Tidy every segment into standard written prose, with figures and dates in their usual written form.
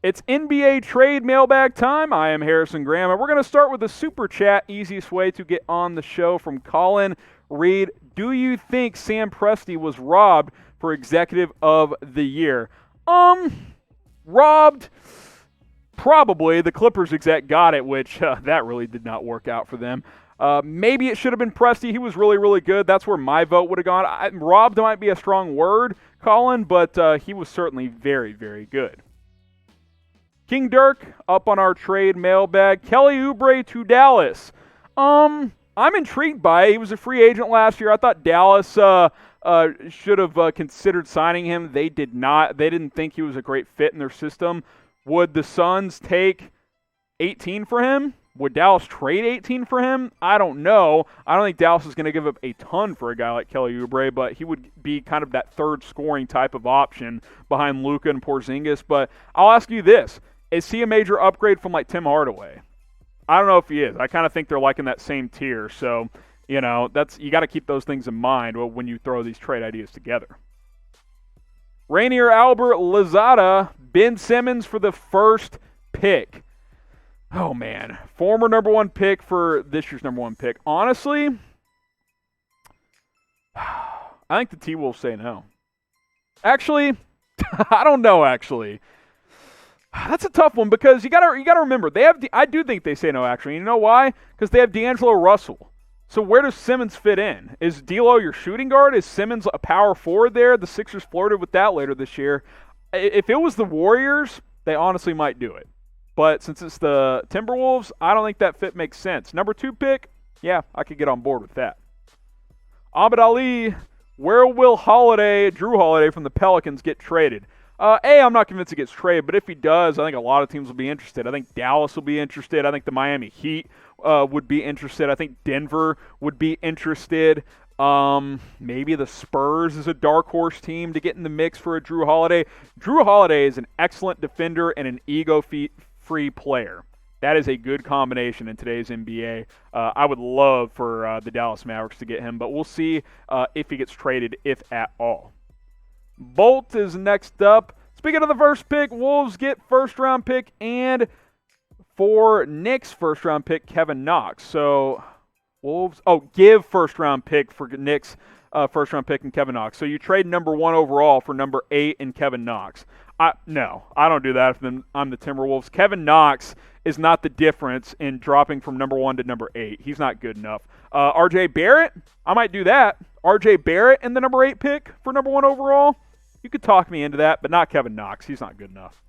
It's NBA trade mailbag time. I am Harrison Graham, and we're going to start with the super chat. Easiest way to get on the show from Colin Reed. Do you think Sam Presti was robbed for Executive of the Year? Robbed? Probably. The Clippers exec got it, which that really did not work out for them. Maybe it should have been Presti. He was really, really good. That's where my vote would have gone. Robbed might be a strong word, Colin, but he was certainly very, very good. King Dirk up on our trade mailbag. Kelly Oubre to Dallas. I'm intrigued by it. He was a free agent last year. I thought Dallas should have considered signing him. They did not. They didn't think he was a great fit in their system. Would the Suns take 18 for him? Would Dallas trade 18 for him? I don't know. I don't think Dallas is going to give up a ton for a guy like Kelly Oubre, but he would be kind of that third scoring type of option behind Luka and Porzingis. But I'll ask you this. Is he a major upgrade from like Tim Hardaway? I don't know if he is. I kind of think they're like in that same tier. So, you know, you got to keep those things in mind when you throw these trade ideas together. Rainier Albert Lozada, Ben Simmons for the first pick. Oh, man. Former number one pick for this year's number one pick. Honestly, I think the T-Wolves say no. Actually, I don't know, actually. That's a tough one because you gotta remember, I do think they say no, actually. You know why? Because they have D'Angelo Russell. So where does Simmons fit in? Is D'Lo your shooting guard? Is Simmons a power forward there? The Sixers flirted with that later this year. If it was the Warriors, they honestly might do it. But since it's the Timberwolves, I don't think that fit makes sense. Number 2 pick, yeah, I could get on board with that. Ahmed Ali, where will Jrue Holiday from the Pelicans get traded? I'm not convinced he gets traded, but if he does, I think a lot of teams will be interested. I think Dallas will be interested. I think the Miami Heat would be interested. I think Denver would be interested. Maybe the Spurs is a dark horse team to get in the mix for a Jrue Holiday. Jrue Holiday is an excellent defender and an ego-free player. That is a good combination in today's NBA. I would love for the Dallas Mavericks to get him, but we'll see if he gets traded, if at all. Bolt is next up. Speaking of the first pick, Wolves get first-round pick, and for Knicks first-round pick, Kevin Knox. So Wolves, give first-round pick for Knicks first-round pick and Kevin Knox. So you trade number 1 overall for number 8 and Kevin Knox. No, I don't do that if I'm the Timberwolves. Kevin Knox is not the difference in dropping from number 1 to number 8. He's not good enough. R.J. Barrett, I might do that. R.J. Barrett in the number 8 pick for number 1 overall. You could talk me into that, but not Kevin Knox. He's not good enough.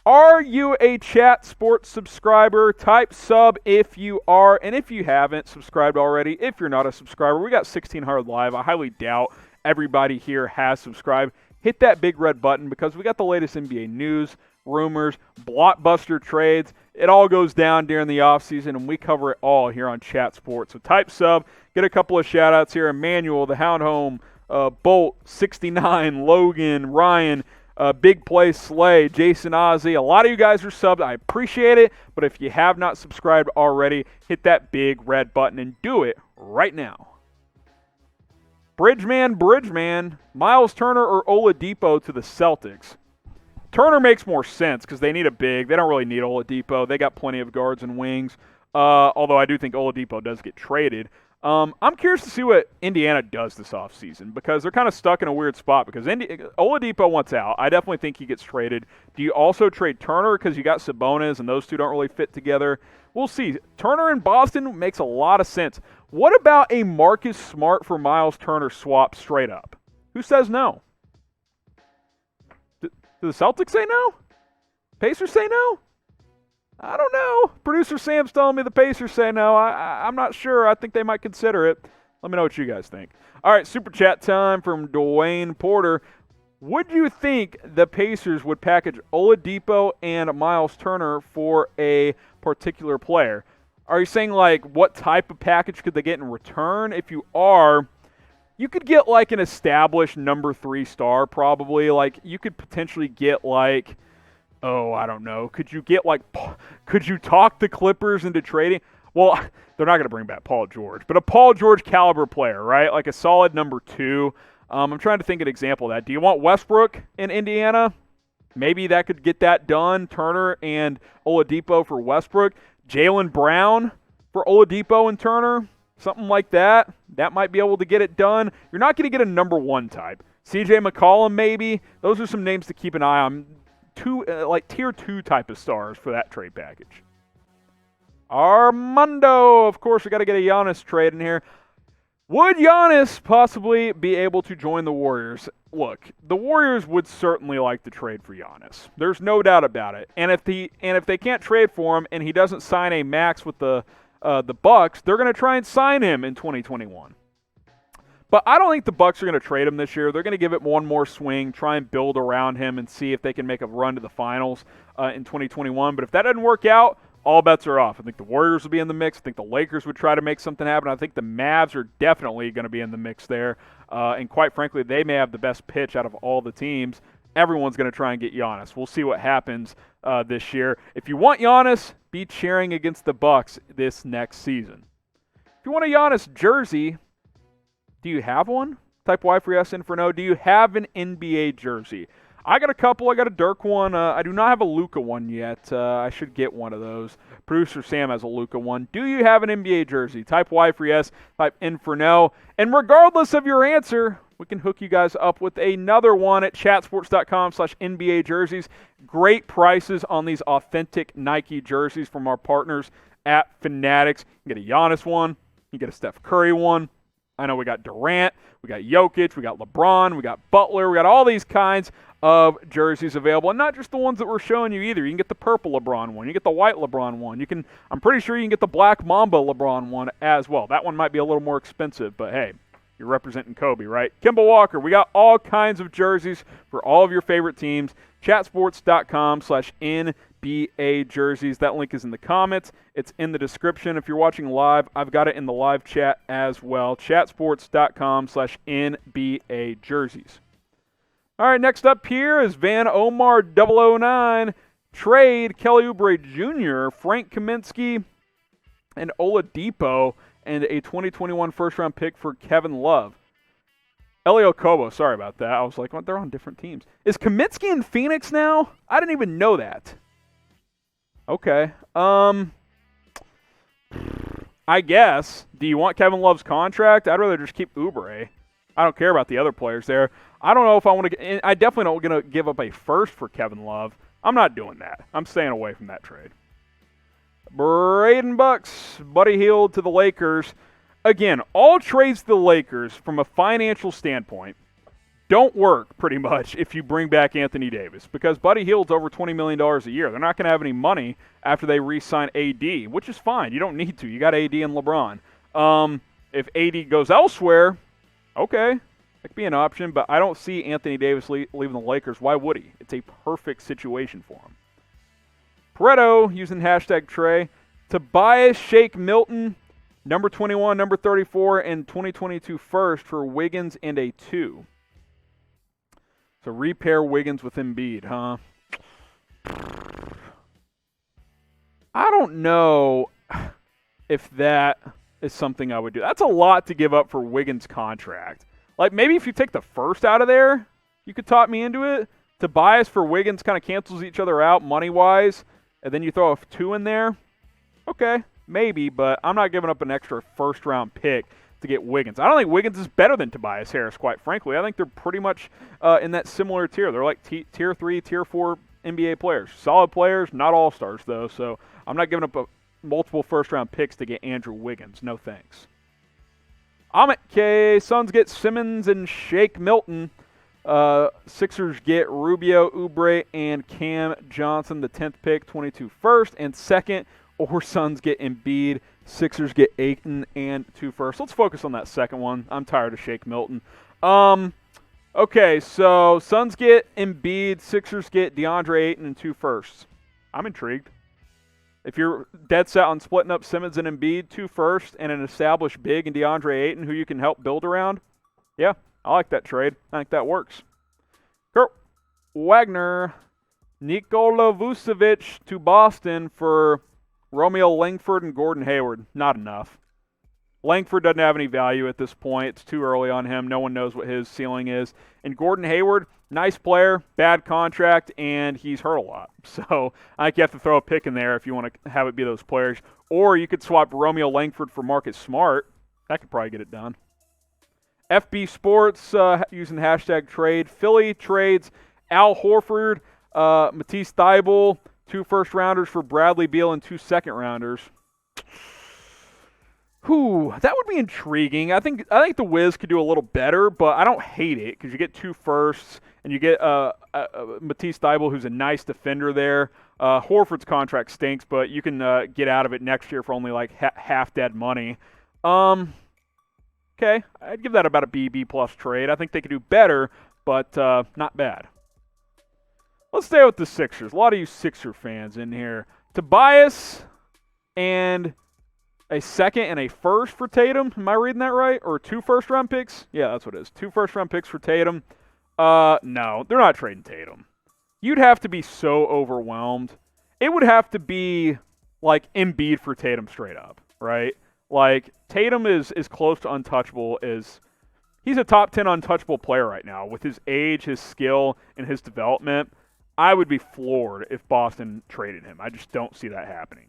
Are you a Chat Sports subscriber? Type sub if you are, and if you haven't subscribed already, if you're not a subscriber, we got 1600 live. I highly doubt everybody here has subscribed. Hit that big red button because we got the latest NBA news, rumors, blockbuster trades. It all goes down during the offseason, and we cover it all here on Chat Sports. So type sub, get a couple of shout-outs here. Emmanuel, the Hound Home, Bolt, 69, Logan, Ryan, Big Play, Slay, Jason Ozzy. A lot of you guys are subbed. I appreciate it, but if you have not subscribed already, hit that big red button and do it right now. Bridgeman, Myles Turner or Oladipo to the Celtics? Turner makes more sense because they need a big. They don't really need Oladipo. They got plenty of guards and wings, although I do think Oladipo does get traded. I'm curious to see what Indiana does this offseason because they're kind of stuck in a weird spot because Oladipo wants out. I definitely think he gets traded. Do you also trade Turner because you got Sabonis and those two don't really fit together? We'll see. Turner in Boston makes a lot of sense. What about a Marcus Smart for Myles Turner swap straight up? Who says no? Do the Celtics say no? Pacers say no? I don't know. Producer Sam's telling me the Pacers say no. I'm not sure. I think they might consider it. Let me know what you guys think. All right, Super Chat time from Dwayne Porter. Would you think the Pacers would package Oladipo and Myles Turner for a particular player? Are you saying, like, what type of package could they get in return? If you are, you could get, like, an established number 3 star probably. Like, you could potentially get, like, I don't know. Could you talk the Clippers into trading? Well, they're not going to bring back Paul George, but a Paul George caliber player, right? Like a solid number 2. I'm trying to think of an example of that. Do you want Westbrook in Indiana? Maybe that could get that done. Turner and Oladipo for Westbrook. Jaylen Brown for Oladipo and Turner. Something like that. That might be able to get it done. You're not going to get a number one type. CJ McCollum maybe. Those are some names to keep an eye on. Like tier 2 type of stars for that trade package. Armando. Of course, we got to get a Giannis trade in here. Would Giannis possibly be able to join the Warriors? Look, the Warriors would certainly like to trade for Giannis. There's no doubt about it. And if they can't trade for him and he doesn't sign a max with the Bucks, they're going to try and sign him in 2021. But I don't think the Bucks are going to trade him this year. They're going to give it one more swing, try and build around him and see if they can make a run to the finals in 2021. But if that doesn't work out, all bets are off. I think the Warriors will be in the mix. I think the Lakers would try to make something happen. I think the Mavs are definitely going to be in the mix there. And quite frankly, they may have the best pitch out of all the teams. Everyone's going to try and get Giannis. We'll see what happens this year. If you want Giannis, be cheering against the Bucks this next season. If you want a Giannis jersey, do you have one? Type Y for yes and for no. Do you have an NBA jersey? I got a couple. I got a Dirk one. I do not have a Luka one yet. I should get one of those. Producer Sam has a Luka one. Do you have an NBA jersey? Type Y for yes. Type N for no. And regardless of your answer, we can hook you guys up with another one at chatsports.com/NBA jerseys. Great prices on these authentic Nike jerseys from our partners at Fanatics. You get a Giannis one. You get a Steph Curry one. I know we got Durant, we got Jokic, we got LeBron, we got Butler, we got all these kinds of jerseys available, and not just the ones that we're showing you either. You can get the purple LeBron one, you get the white LeBron one, I'm pretty sure you can get the black Mamba LeBron one as well. That one might be a little more expensive, but hey, you're representing Kobe, right? Kemba Walker, we got all kinds of jerseys for all of your favorite teams. Chatsports.com/NBA jerseys. That link is in the comments. It's in the description. If you're watching live, I've got it in the live chat as well. Chatsports.com/NBA jerseys. All right, next up here is Van Omar 009. Trade Kelly Oubre Jr., Frank Kaminsky, and Oladipo, and a 2021 first-round pick for Kevin Love. Elio Kobo, sorry about that. I was like, well, they're on different teams. Is Kaminsky in Phoenix now? I didn't even know that. Okay. I guess. Do you want Kevin Love's contract? I'd rather just keep Oubre. I don't care about the other players there. I don't know if I want to. I definitely don't going to give up a first for Kevin Love. I'm not doing that. I'm staying away from that trade. Braden Bucks, Buddy Hield to the Lakers. Again, all trades to the Lakers from a financial standpoint don't work pretty much if you bring back Anthony Davis, because Buddy Hield's over $20 million a year. They're not going to have any money after they re-sign AD, which is fine. You don't need to. You got AD and LeBron. If AD goes elsewhere, okay, that could be an option, but I don't see Anthony Davis leaving the Lakers. Why would he? It's a perfect situation for him. Pareto, using hashtag Trey. Tobias Shake Milton, number 21, number 34, and 2022 first for Wiggins and a 2. So repair Wiggins with Embiid, huh? I don't know if that is something I would do. That's a lot to give up for Wiggins' contract. Like, maybe if you take the first out of there, you could talk me into it. Tobias for Wiggins kind of cancels each other out money-wise, and then you throw a 2 in there. Okay, maybe, but I'm not giving up an extra first-round pick to get Wiggins. I don't think Wiggins is better than Tobias Harris, quite frankly. I think they're pretty much in that similar tier. They're like tier 3, tier 4 NBA players. Solid players, not all-stars, though, so I'm not giving up multiple first-round picks to get Andrew Wiggins. No thanks. Amit K. Suns get Simmons and Shake Milton. Sixers get Rubio, Oubre, and Cam Johnson, the 10th pick, 22 first, and second, or Suns get Embiid. Sixers get Ayton and 2 first. Let's focus on that second one. I'm tired of Shake Milton. Okay, so Suns get Embiid, Sixers get DeAndre Ayton and 2 firsts. I'm intrigued. If you're dead set on splitting up Simmons and Embiid, 2 firsts, and an established big in DeAndre Ayton who you can help build around, yeah, I like that trade. I think that works. Kurt Wagner, Nikola Vucevic to Boston for Romeo Langford and Gordon Hayward. Not enough. Langford doesn't have any value at this point. It's too early on him. No one knows what his ceiling is. And Gordon Hayward, nice player, bad contract, and he's hurt a lot. So I think you have to throw a pick in there if you want to have it be those players. Or you could swap Romeo Langford for Marcus Smart. That could probably get it done. FB Sports using hashtag trade. Philly trades Al Horford, Matisse Thybulle, 2 first-rounders for Bradley Beal and 2 second-rounders. That would be intriguing. I think the Wiz could do a little better, but I don't hate it because you get 2 firsts and you get Matisse Thybulle, who's a nice defender there. Horford's contract stinks, but you can get out of it next year for only like half dead money. Okay, I'd give that about a B plus trade. I think they could do better, but not bad. Let's stay with the Sixers. A lot of you Sixer fans in here. Tobias and a second and a first for Tatum. Am I reading that right? Or 2 first-round picks? Yeah, that's what it is. 2 first-round picks for Tatum. No, they're not trading Tatum. You'd have to be so overwhelmed. It would have to be like Embiid for Tatum straight up, right? Like, Tatum is as close to untouchable as – he's a top 10 untouchable player right now. With his age, his skill, and his development, I would be floored if Boston traded him. I just don't see that happening.